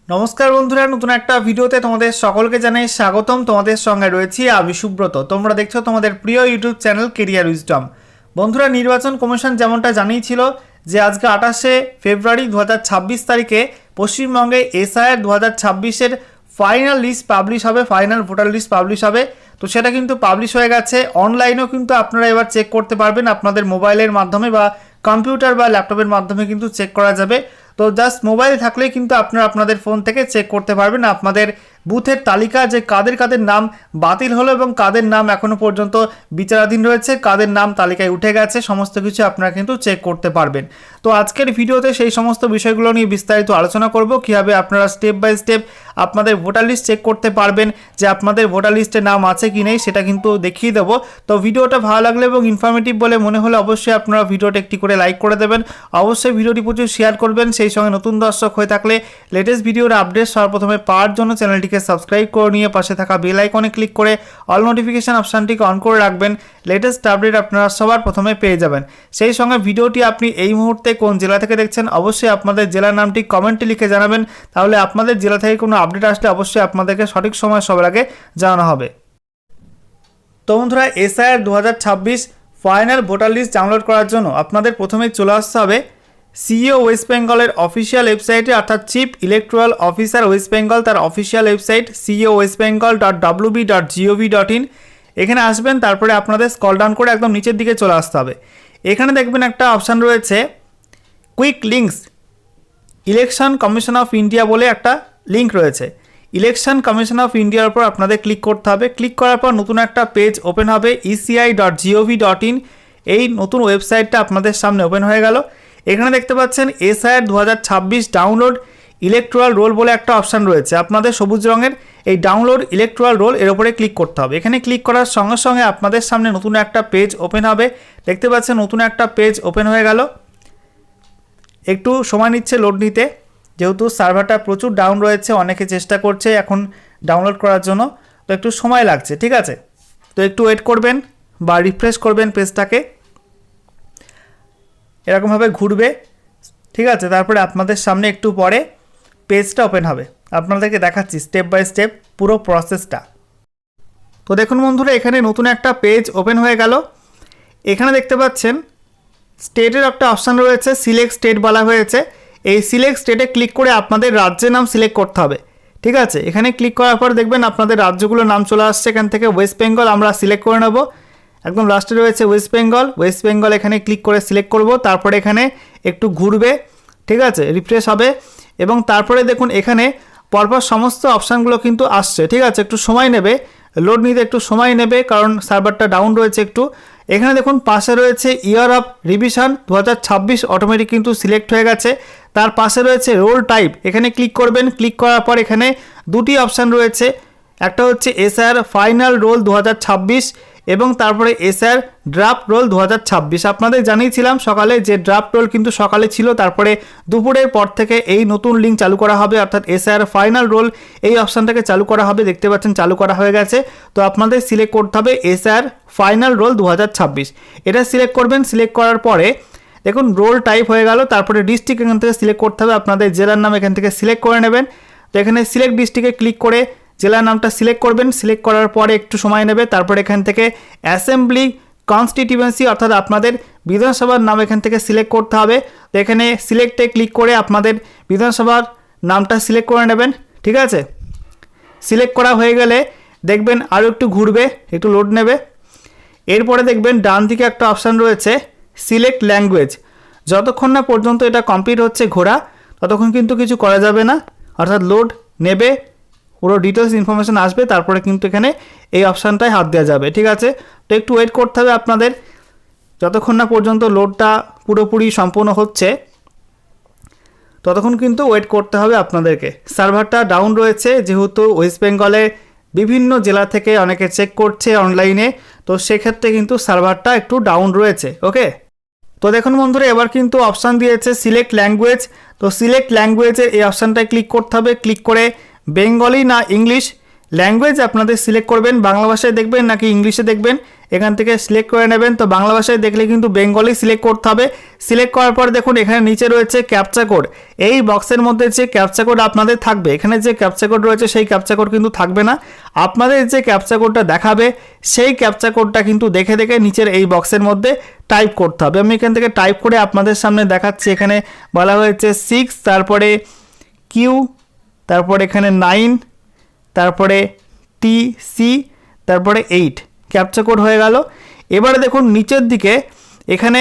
নমস্কার বন্ধুরা, নতুন একটা ভিডিওতে তোমাদের সকলকে জানাই স্বাগতম। তোমাদের সঙ্গে রয়েছি আমি সুব্রত। তোমরা দেখছো তোমাদের প্রিয় ইউটিউব চ্যানেল কেরিয়ার উইজডম। বন্ধুরা, নির্বাচন কমিশন যেমনটা জানিয়েছিল যে আজকে 28শে ফেব্রুয়ারি 2026 তারিখে পশ্চিমবঙ্গে এসআইআর 2026-এর ফাইনাল লিস্ট পাবলিশ হবে, ফাইনাল ভোটার লিস্ট পাবলিশ হবে। তো সেটা কিন্তু পাবলিশ হয়ে গেছে। অনলাইনেও কিন্তু আপনারা এবার চেক করতে পারবেন, আপনাদের মোবাইলের মাধ্যমে বা কম্পিউটার বা ল্যাপটপের মাধ্যমে কিন্তু চেক করা যাবে। তো জাস্ট মোবাইল থাকলেই কিন্তু আপনারা আপনাদের ফোন থেকে চেক করতে পারবেন আপনাদের বুথের তালিকা, যে কাদের কাদের নাম বাতিল হলো এবং কাদের নাম এখনও পর্যন্ত বিচারাধীন রয়েছে, কাদের নাম তালিকায় উঠে গেছে, সমস্ত কিছু আপনারা কিন্তু চেক করতে পারবেন। তো আজকের ভিডিওতে সেই সমস্ত বিষয়গুলো নিয়ে বিস্তারিত আলোচনা করব, কীভাবে আপনারা স্টেপ বাই স্টেপ আপনাদের ভোটার লিস্ট চেক করতে পারবেন, যে আপনাদের ভোটার লিস্টে নাম আছে কি নেই সেটা কিন্তু দেখিয়ে দেবো। তো ভিডিওটা ভালো লাগলে এবং ইনফরমেটিভ বলে মনে হলে অবশ্যই আপনারা ভিডিওটা একটি করে লাইক করে দেবেন, অবশ্যই ভিডিওটি প্রচুর শেয়ার করবেন। সেই সঙ্গে নতুন দর্শক হয়ে থাকলে লেটেস্ট ভিডিওর আপডেট সর্বপ্রথমে পাওয়ার জন্য চ্যানেলটিকে সাবস্ক্রাইব করে নিয়ে পাশে থাকা বেল আইকনে ক্লিক করে অল নোটিফিকেশন অপশানটিকে অন করে রাখবেন। লেটেস্ট আপডেট আপনারা সবার প্রথমে পেয়ে যাবেন। সেই সঙ্গে ভিডিওটি আপনি এই মুহূর্তে কোন জেলা থেকে দেখছেন অবশ্যই আপনাদের জেলার নামটি কমেন্টে লিখে জানাবেন, তাহলে আপনাদের জেলা থেকে কোনো আপডেট আসলে অবশ্যই আপনাদেরকে সঠিক সময় সবার আগে জানানো হবে। তো বন্ধুরা, SIR 2026 final voter list download করার জন্য আপনাদের প্রথমেই চলে আসতে হবে সিইও ওয়েস্ট বেঙ্গলের অফিসিয়াল ওয়েবসাইটে, অর্থাৎ chief electoral officer West Bengal তার অফিসিয়াল ওয়েবসাইট ceo.westbengal.wb.in। এখানে আসবেন, তারপরে আপনাদের স্ক্রল ডাউন করে একদম নিচের দিকে চলে আসতে হবে। এখানে দেখবেন একটা অপশান রয়েছে quick links, election commission of India বলে একটা লিঙ্ক রয়েছে। ইলেকশন কমিশন অফ ইন্ডিয়ার উপর আপনাদের ক্লিক করতে হবে। ক্লিক করার পর নতুন একটা পেজ ওপেন হবে eci.gov.in। এই নতুন ওয়েবসাইটটা আপনাদের সামনে ওপেন হয়ে গেল। এখানে দেখতে পাচ্ছেন এসআইআর 2026 ডাউনলোড ইলেকট্রাল রোল বলে একটা অপশান রয়েছে আপনাদের সবুজ রঙের। এই ডাউনলোড ইলেকট্রাল রোল এর উপরে ক্লিক করতে হবে। এখানে ক্লিক করার সঙ্গে সঙ্গে আপনাদের সামনে নতুন একটা পেজ ওপেন হবে। দেখতে পাচ্ছেন নতুন একটা পেজ ওপেন হয়ে গেল। একটু সময় নিচ্ছে লোড নিতে, যেহেতু সার্ভারটা প্রচুর ডাউন রয়েছে, অনেকে চেষ্টা করছে এখন ডাউনলোড করার জন্য, তো একটু সময় লাগছে। ঠিক আছে, তো একটু ওয়েট করবেন বা রিফ্রেশ করবেন পেজটাকে, এরকমভাবে ঘুরবে। ঠিক আছে, তারপরে আপনাদের সামনে একটু পরে পেজটা ওপেন হবে। আপনাদেরকে দেখাচ্ছি স্টেপ বাই স্টেপ পুরো প্রসেসটা। তো দেখুন বন্ধুরা, এখানে নতুন একটা পেজ ওপেন হয়ে গেল। এখানে দেখতে পাচ্ছেন স্টেটের একটা অপশান রয়েছে, সিলেক্ট স্টেট বলা হয়েছে। এই সিলেক্ট স্টেটে ক্লিক করে আপনাদের রাজ্যের নাম সিলেক্ট করতে হবে। ঠিক আছে, এখানে ক্লিক করার পর দেখবেন আপনাদের রাজ্যগুলোর নাম চলে আসছে। এখান থেকে ওয়েস্ট বেঙ্গল আমরা সিলেক্ট করে নেব। একদম লাস্টে রয়েছে ওয়েস্ট বেঙ্গল। ওয়েস্ট বেঙ্গল এখানে ক্লিক করে সিলেক্ট করব, তারপরে এখানে একটু ঘুরবে। ঠিক আছে, রিফ্রেশ হবে এবং তারপরে দেখুন এখানে পরপর সমস্ত অপশানগুলো কিন্তু আসছে। ঠিক আছে, একটু সময় নেবে, লোড নিতে একটু সময় নেবে, কারণ সার্ভারটা ডাউন রয়েছে একটু। এখানে দেখুন পাশে রয়েছে ইয়ার অফ রিভিশন 2026 অটোমেটিক কিন্তু সিলেক্ট হয়ে গেছে। তার পাশে রয়েছে রোল টাইপ, এখানে ক্লিক করবেন। ক্লিক করার পর এখানে দুটি অপশান রয়েছে, একটা হচ্ছে এসআইআর ফাইনাল রোল 2026 এবং তারপরে এসআইআর ড্রাফট রোল 2026। আপনাদের জানিয়েছিলাম সকালে যে ড্রাফট রোল কিন্তু সকালে ছিল, তারপরে দুপুরের পর থেকে এই নতুন লিঙ্ক চালু করা হবে, অর্থাৎ এসআইআর ফাইনাল রোল এই অপশানটাকে চালু করা হবে। দেখতে পাচ্ছেন চালু করা হয়ে গেছে। তো আপনাদের সিলেক্ট করতে হবে এসআইআর ফাইনাল রোল 2026, এটা সিলেক্ট করবেন। সিলেক্ট করার পরে দেখুন রোল টাইপ হয়ে গেল। তারপরে ডিস্ট্রিক্ট এখান থেকে সিলেক্ট করতে হবে, আপনাদের জেলার নাম এখান থেকে সিলেক্ট করে নেবেন। তো এখানে সিলেক্ট ডিস্ট্রিক্টে ক্লিক করে জেলার নামটা সিলেক্ট করবেন। সিলেক্ট করার পরে একটু সময় নেবে, তারপরে এখান থেকে অ্যাসেম্বলি কনস্টিটিউয়েন্সি অর্থাৎ আপনাদের বিধানসভার নাম এখান থেকে সিলেক্ট করতে হবে। তো এখানে সিলেক্টে ক্লিক করে আপনাদের বিধানসভার নামটা সিলেক্ট করে নেবেন। ঠিক আছে, সিলেক্ট করা হয়ে গেলে দেখবেন আরও একটু ঘুরবে, একটু লোড নেবে। এরপরে দেখবেন ডান দিকে একটা অপশান রয়েছে সিলেক্ট ল্যাঙ্গুয়েজ। যতক্ষণ না পর্যন্ত এটা কমপ্লিট হচ্ছে ঘোরা, ততক্ষণ কিন্তু কিছু করা যাবে না, অর্থাৎ লোড নেবে, পুরো ডিটেলস ইনফরমেশান আসবে, তারপরে কিন্তু এখানে এই অপশানটায় হাত দেওয়া যাবে। ঠিক আছে, তো একটু ওয়েট করতে হবে আপনাদের, যতক্ষণ না পর্যন্ত লোডটা পুরোপুরি সম্পূর্ণ হচ্ছে ততক্ষণ কিন্তু ওয়েট করতে হবে আপনাদেরকে। সার্ভারটা ডাউন রয়েছে, যেহেতু ওয়েস্ট বেঙ্গলে বিভিন্ন জেলা থেকে অনেকে চেক করছে অনলাইনে, তো সেক্ষেত্রে কিন্তু সার্ভারটা একটু ডাউন রয়েছে। ওকে, তো দেখুন বন্ধুরা, এবার কিন্তু অপশান দিয়েছে সিলেক্ট ল্যাঙ্গুয়েজ। তো সিলেক্ট ল্যাঙ্গুয়েজের এই অপশানটায় ক্লিক করতে হবে। ক্লিক করে বেঙ্গলি না ইংলিশ ল্যাঙ্গুয়েজ আপনাদের সিলেক্ট করবেন, বাংলা ভাষায় দেখবেন নাকি ইংলিশে দেখবেন, এখান থেকে সিলেক্ট করে নেবেন। তো বাংলা ভাষায় দেখলে কিন্তু বেঙ্গলি সিলেক্ট করতে হবে। সিলেক্ট করার পর দেখুন এখানে নিচে রয়েছে ক্যাপচা কোড। এই বক্সের মধ্যে যে ক্যাপচা কোড আপনাদের থাকবে, এখানে যে ক্যাপচা কোড রয়েছে সেই ক্যাপচা কোড কিন্তু থাকবে না। আপনাদের যে ক্যাপচা কোডটা দেখাবে সেই ক্যাপচা কোডটা কিন্তু দেখে দেখে নিচের এই বক্সের মধ্যে টাইপ করতে হবে। আমি এখান থেকে টাইপ করে আপনাদের সামনে দেখাচ্ছি। এখানে বলা হয়েছে 6, তারপরে কিউ, তারপরে এখানে 9, তারপরে TC, তারপরে 8 ক্যাপচা কোড হয়ে গেল। এবারে দেখুন নিচের দিকে এখানে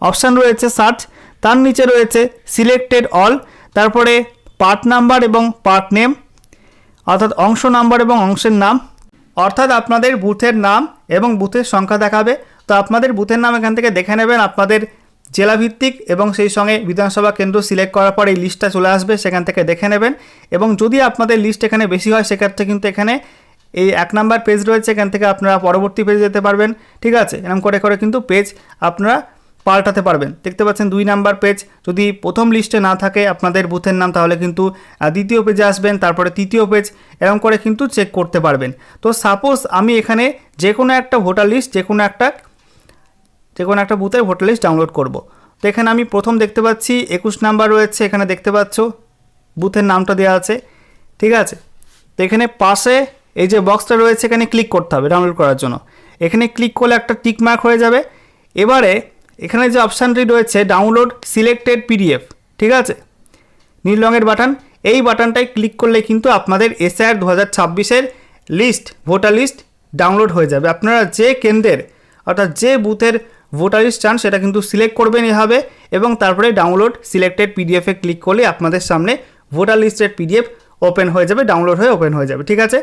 অপশান রয়েছে সার্চ, তার নিচে রয়েছে সিলেক্টেড অল, তারপরে পার্ট নাম্বার এবং পার্ট নেম, অর্থাৎ অংশ নাম্বার এবং অংশের নাম, অর্থাৎ আপনাদের বুথের নাম এবং বুথের সংখ্যা দেখাবে। তো আপনাদের বুথের নাম এখান থেকে দেখে নেবেন আপনাদের জেলাভিত্তিক, এবং সেই সঙ্গে বিধানসভা কেন্দ্র সিলেক্ট করার পর এই লিস্টটা চলে আসবে, সেখান থেকে দেখে নেবেন। এবং যদি আপনাদের লিস্ট এখানে বেশি হয় সেক্ষেত্রে কিন্তু এখানে এই 1 নাম্বার পেজ রয়েছে, এখান থেকে আপনারা পরবর্তী পেজে যেতে পারবেন। ঠিক আছে, এরকম করে করে কিন্তু পেজ আপনারা পাল্টাতে পারবেন। দেখতে পাচ্ছেন 2 নাম্বার পেজ, যদি প্রথম লিস্টে না থাকে আপনাদের বুথের নাম তাহলে কিন্তু দ্বিতীয় পেজে আসবেন, তারপরে তৃতীয় পেজ, এরকম করে কিন্তু চেক করতে পারবেন। তো সাপোজ আমি এখানে যে কোনো একটা ভোটার লিস্ট, যে কোনো একটা বুথের ভোটার লিস্ট ডাউনলোড করব। তো এখানে আমি প্রথম দেখতে পাচ্ছি 21 নাম্বার রয়েছে, এখানে দেখতে পাচ্ছ বুথের নামটা দেওয়া আছে। ঠিক আছে, তো এখানে পাশে এই যে বক্সটা রয়েছে এখানে ক্লিক করতে হবে ডাউনলোড করার জন্য। এখানে ক্লিক করলে একটা টিক মার্ক হয়ে যাবে। এবারে এখানে যে অপশানটি রয়েছে ডাউনলোড সিলেক্টেড PDF, ঠিক আছে, নীল রঙের বাটন, এই বাটনটায় ক্লিক করলে কিন্তু আপনাদের SIR 2026-এর লিস্ট, ভোটার লিস্ট ডাউনলোড হয়ে যাবে। আপনারা যে কেন্দ্রের অর্থাৎ যে বুথের ভোটার লিস্ট চান সেটা কিন্তু সিলেক্ট করবেন এভাবে, এবং তারপরে ডাউনলোড সিলেক্টেড PDF-এ ক্লিক করলে আপনাদের সামনে ভোটার লিস্টের PDF ওপেন হয়ে যাবে, ডাউনলোড হয়ে ওপেন হয়ে যাবে। ঠিক আছে।